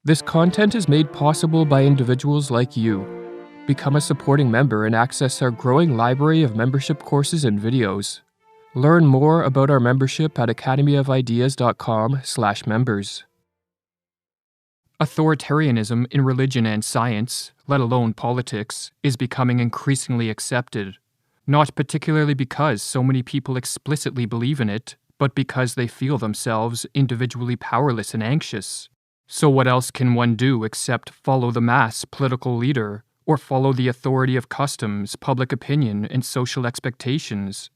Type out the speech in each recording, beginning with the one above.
This content is made possible by individuals like you. Become a supporting member and access our growing library of membership courses and videos. Learn more about our membership at academyofideas.com/members. Authoritarianism in religion and science, let alone politics, is becoming increasingly accepted, not particularly because so many people explicitly believe in it, but because they feel themselves individually powerless and anxious. So what else can one do except follow the mass political leader, or follow the authority of customs, public opinion, and social expectations?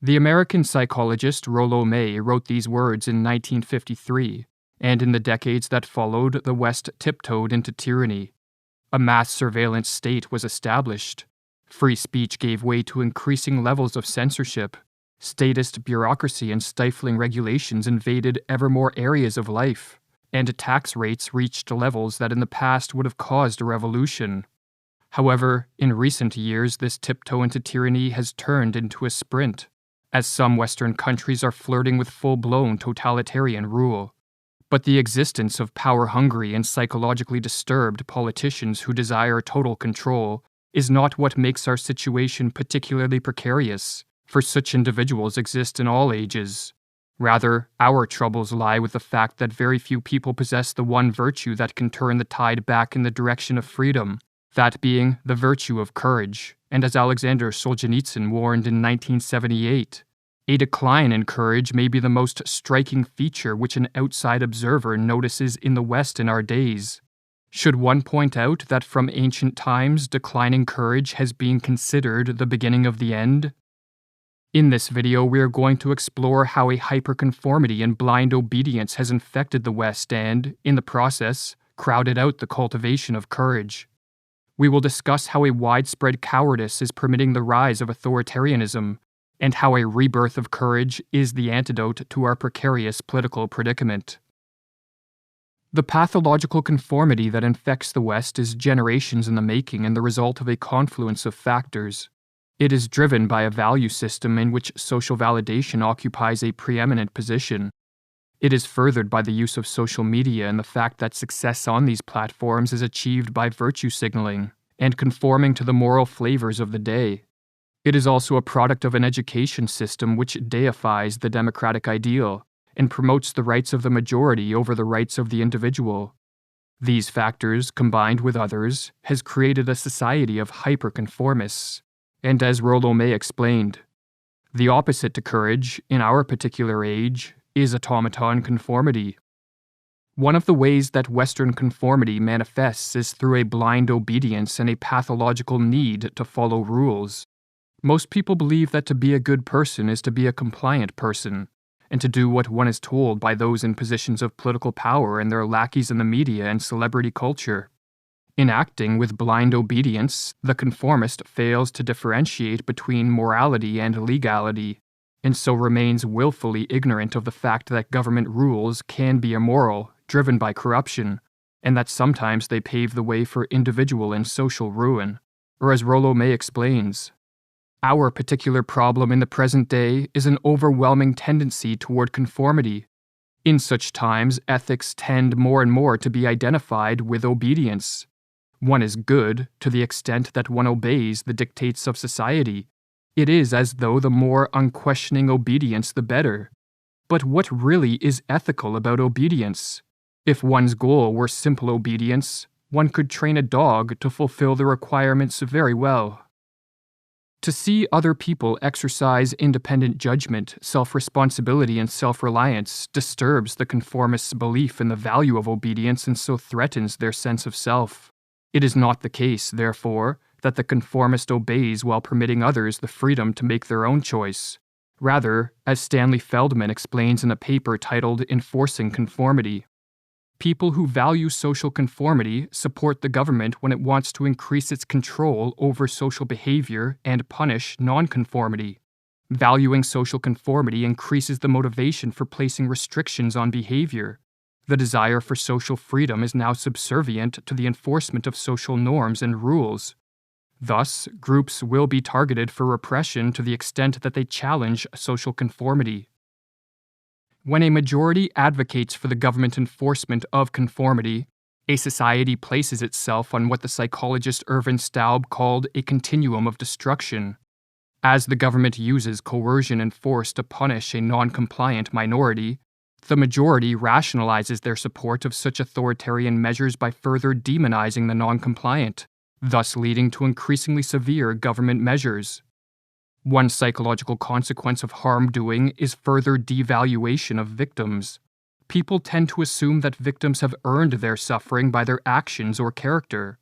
The American psychologist Rollo May wrote these words in 1953, and in the decades that followed, the West tiptoed into tyranny. A mass surveillance state was established. Free speech gave way to increasing levels of censorship. Statist bureaucracy and stifling regulations invaded ever more areas of life, and tax rates reached levels that in the past would have caused a revolution. However, in recent years, this tiptoe into tyranny has turned into a sprint, as some Western countries are flirting with full-blown totalitarian rule. But the existence of power-hungry and psychologically disturbed politicians who desire total control is not what makes our situation particularly precarious, for such individuals exist in all ages. Rather, our troubles lie with the fact that very few people possess the one virtue that can turn the tide back in the direction of freedom, that being the virtue of courage, and as Alexander Solzhenitsyn warned in 1978, a decline in courage may be the most striking feature which an outside observer notices in the West in our days. Should one point out that from ancient times declining courage has been considered the beginning of the end? In this video, we are going to explore how a hyperconformity and blind obedience has infected the West and, in the process, crowded out the cultivation of courage. We will discuss how a widespread cowardice is permitting the rise of authoritarianism, and how a rebirth of courage is the antidote to our precarious political predicament. The pathological conformity that infects the West is generations in the making and the result of a confluence of factors. It is driven by a value system in which social validation occupies a preeminent position. It is furthered by the use of social media and the fact that success on these platforms is achieved by virtue signaling and conforming to the moral flavors of the day. It is also a product of an education system which deifies the democratic ideal and promotes the rights of the majority over the rights of the individual. These factors, combined with others, has created a society of hyperconformists. And as Rollo May explained, the opposite to courage, in our particular age, is automaton conformity. One of the ways that Western conformity manifests is through a blind obedience and a pathological need to follow rules. Most people believe that to be a good person is to be a compliant person, and to do what one is told by those in positions of political power and their lackeys in the media and celebrity culture. In acting with blind obedience, the conformist fails to differentiate between morality and legality, and so remains willfully ignorant of the fact that government rules can be immoral, driven by corruption, and that sometimes they pave the way for individual and social ruin. Or as Rollo May explains, our particular problem in the present day is an overwhelming tendency toward conformity. In such times, ethics tend more and more to be identified with obedience. One is good to the extent that one obeys the dictates of society. It is as though the more unquestioning obedience, the better. But what really is ethical about obedience? If one's goal were simple obedience, one could train a dog to fulfill the requirements very well. To see other people exercise independent judgment, self-responsibility, and self-reliance disturbs the conformists' belief in the value of obedience and so threatens their sense of self. It is not the case, therefore, that the conformist obeys while permitting others the freedom to make their own choice. Rather, as Stanley Feldman explains in a paper titled Enforcing Conformity, people who value social conformity support the government when it wants to increase its control over social behavior and punish nonconformity. Valuing social conformity increases the motivation for placing restrictions on behavior. The desire for social freedom is now subservient to the enforcement of social norms and rules. Thus, groups will be targeted for repression to the extent that they challenge social conformity. When a majority advocates for the government enforcement of conformity, a society places itself on what the psychologist Irvin Staub called a continuum of destruction. As the government uses coercion and force to punish a non-compliant minority, the majority rationalizes their support of such authoritarian measures by further demonizing the non-compliant, thus leading to increasingly severe government measures. One psychological consequence of harm doing is further devaluation of victims. People tend to assume that victims have earned their suffering by their actions or character.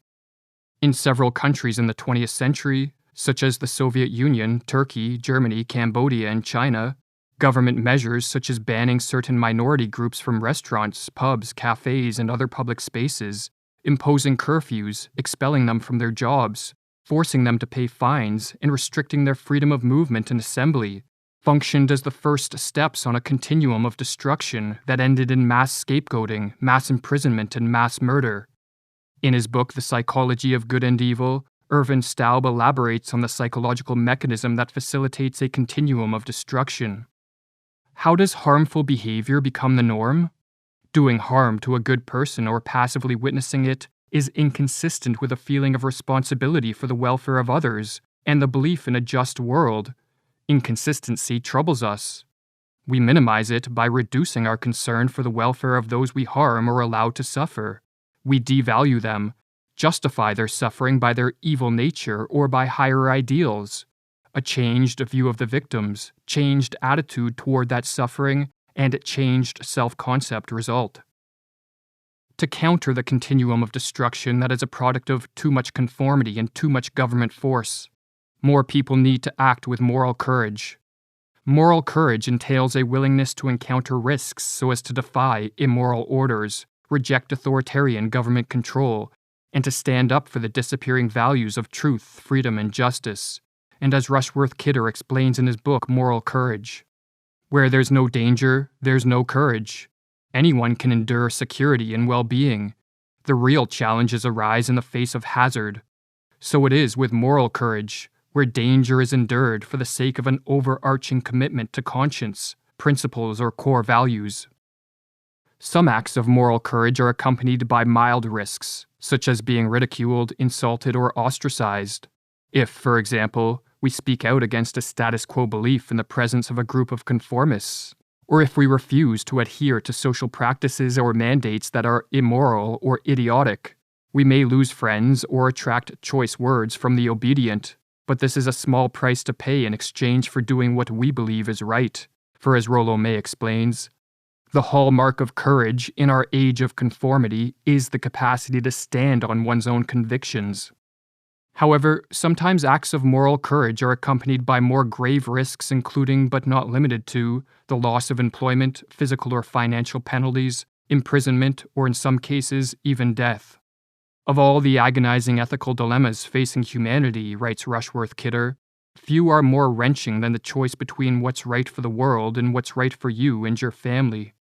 In several countries in the 20th century, such as the Soviet Union, Turkey, Germany, Cambodia, and China, government measures such as banning certain minority groups from restaurants, pubs, cafes, and other public spaces, imposing curfews, expelling them from their jobs, forcing them to pay fines, and restricting their freedom of movement and assembly, functioned as the first steps on a continuum of destruction that ended in mass scapegoating, mass imprisonment, and mass murder. In his book, The Psychology of Good and Evil, Irvin Staub elaborates on the psychological mechanism that facilitates a continuum of destruction. How does harmful behavior become the norm? Doing harm to a good person or passively witnessing it is inconsistent with a feeling of responsibility for the welfare of others and the belief in a just world. Inconsistency troubles us. We minimize it by reducing our concern for the welfare of those we harm or allow to suffer. We devalue them, justify their suffering by their evil nature or by higher ideals. A changed view of the victims, changed attitude toward that suffering, and changed self-concept result. To counter the continuum of destruction that is a product of too much conformity and too much government force, more people need to act with moral courage. Moral courage entails a willingness to encounter risks so as to defy immoral orders, reject authoritarian government control, and to stand up for the disappearing values of truth, freedom, and justice. And as Rushworth Kidder explains in his book Moral Courage, where there's no danger, there's no courage. Anyone can endure security and well-being. The real challenges arise in the face of hazard. So it is with moral courage, where danger is endured for the sake of an overarching commitment to conscience, principles, or core values. Some acts of moral courage are accompanied by mild risks, such as being ridiculed, insulted, or ostracized. If, for example, we speak out against a status quo belief in the presence of a group of conformists, or if we refuse to adhere to social practices or mandates that are immoral or idiotic, we may lose friends or attract choice words from the obedient, but this is a small price to pay in exchange for doing what we believe is right, for as Rollo May explains, the hallmark of courage in our age of conformity is the capacity to stand on one's own convictions. However, sometimes acts of moral courage are accompanied by more grave risks, including but not limited to the loss of employment, physical or financial penalties, imprisonment, or in some cases, even death. Of all the agonizing ethical dilemmas facing humanity, writes Rushworth Kidder, few are more wrenching than the choice between what's right for the world and what's right for you and your family.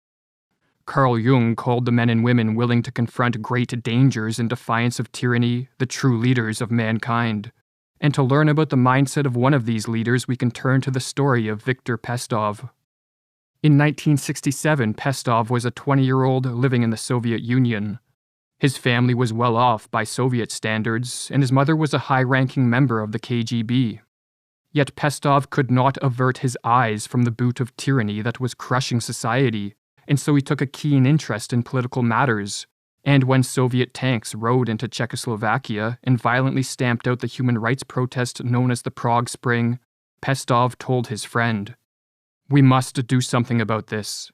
Carl Jung called the men and women willing to confront great dangers in defiance of tyranny the true leaders of mankind. And to learn about the mindset of one of these leaders, we can turn to the story of Viktor Pestov. In 1967, Pestov was a 20-year-old living in the Soviet Union. His family was well off by Soviet standards, and his mother was a high-ranking member of the KGB. Yet Pestov could not avert his eyes from the boot of tyranny that was crushing society, and so he took a keen interest in political matters. And when Soviet tanks rode into Czechoslovakia and violently stamped out the human rights protest known as the Prague Spring, Pestov told his friend, "We must do something about this."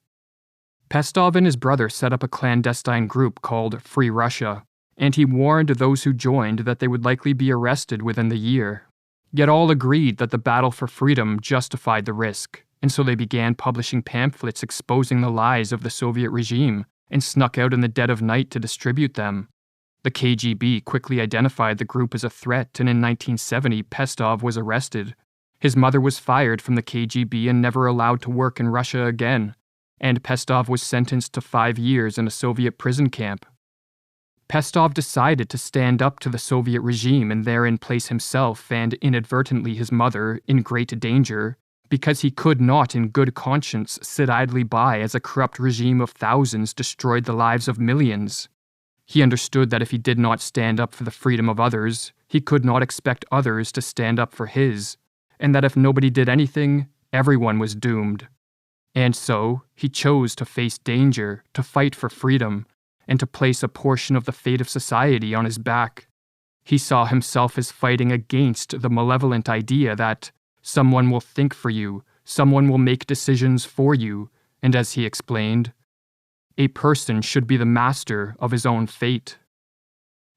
Pestov and his brother set up a clandestine group called Free Russia, and he warned those who joined that they would likely be arrested within the year. Yet all agreed that the battle for freedom justified the risk, and so they began publishing pamphlets exposing the lies of the Soviet regime and snuck out in the dead of night to distribute them. The KGB quickly identified the group as a threat, and in 1970, Pestov was arrested. His mother was fired from the KGB and never allowed to work in Russia again, and Pestov was sentenced to 5 years in a Soviet prison camp. Pestov decided to stand up to the Soviet regime and therein place himself and inadvertently his mother in great danger because he could not in good conscience sit idly by as a corrupt regime of thousands destroyed the lives of millions. He understood that if he did not stand up for the freedom of others, he could not expect others to stand up for his, and that if nobody did anything, everyone was doomed. And so, he chose to face danger, to fight for freedom, and to place a portion of the fate of society on his back. He saw himself as fighting against the malevolent idea that someone will think for you, someone will make decisions for you, and as he explained, a person should be the master of his own fate.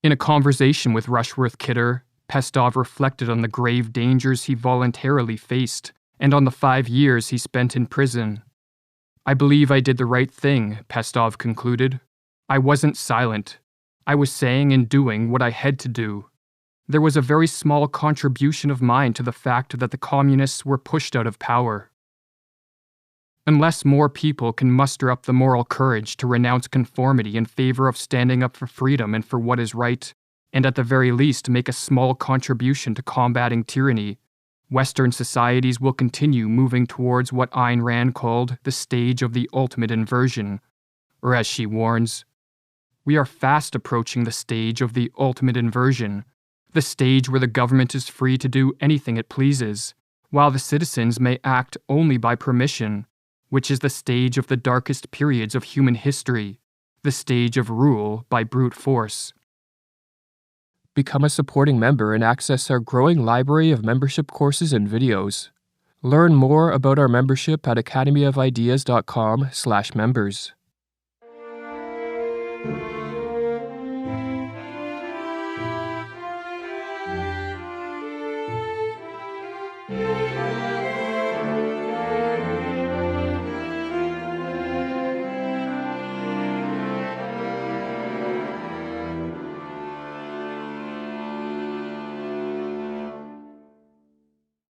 In a conversation with Rushworth Kidder, Pestov reflected on the grave dangers he voluntarily faced and on the 5 years he spent in prison. "I believe I did the right thing," Pestov concluded. "I wasn't silent. I was saying and doing what I had to do. There was a very small contribution of mine to the fact that the communists were pushed out of power." Unless more people can muster up the moral courage to renounce conformity in favor of standing up for freedom and for what is right, and at the very least make a small contribution to combating tyranny, Western societies will continue moving towards what Ayn Rand called the stage of the ultimate inversion, or as she warns, "We are fast approaching the stage of the ultimate inversion, the stage where the government is free to do anything it pleases, while the citizens may act only by permission, which is the stage of the darkest periods of human history, the stage of rule by brute force." Become a supporting member and access our growing library of membership courses and videos. Learn more about our membership at academyofideas.com/members.